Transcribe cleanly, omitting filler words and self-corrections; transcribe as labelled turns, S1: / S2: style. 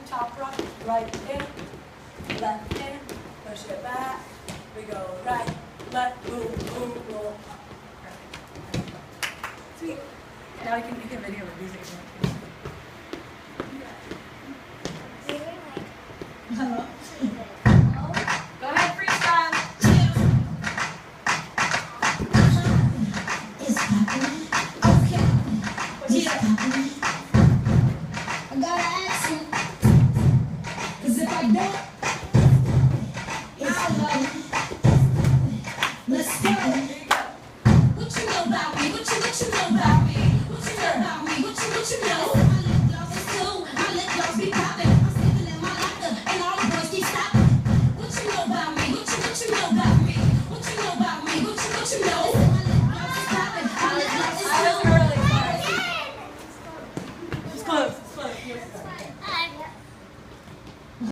S1: top rock, right in, left in, push it back. We go right, left, boom, boom, roll. Sweet. Now you can video the music. Hello. Go ahead, freestyle.
S2: It's happening. Okay. Yeah. I gotta ask you. 'Cause if I don't, it's over. Let's go. What you know about me? What you know about me? What you know about me? What you know? My lip gloss is cool. My lip gloss be popping. I'm sleeping in my locker, and all the boys keep stopping. What you know about me? What you know about me? What you know about me? What you know? My lip gloss is popping. My lip gloss is cool.
S1: It's close. It's close.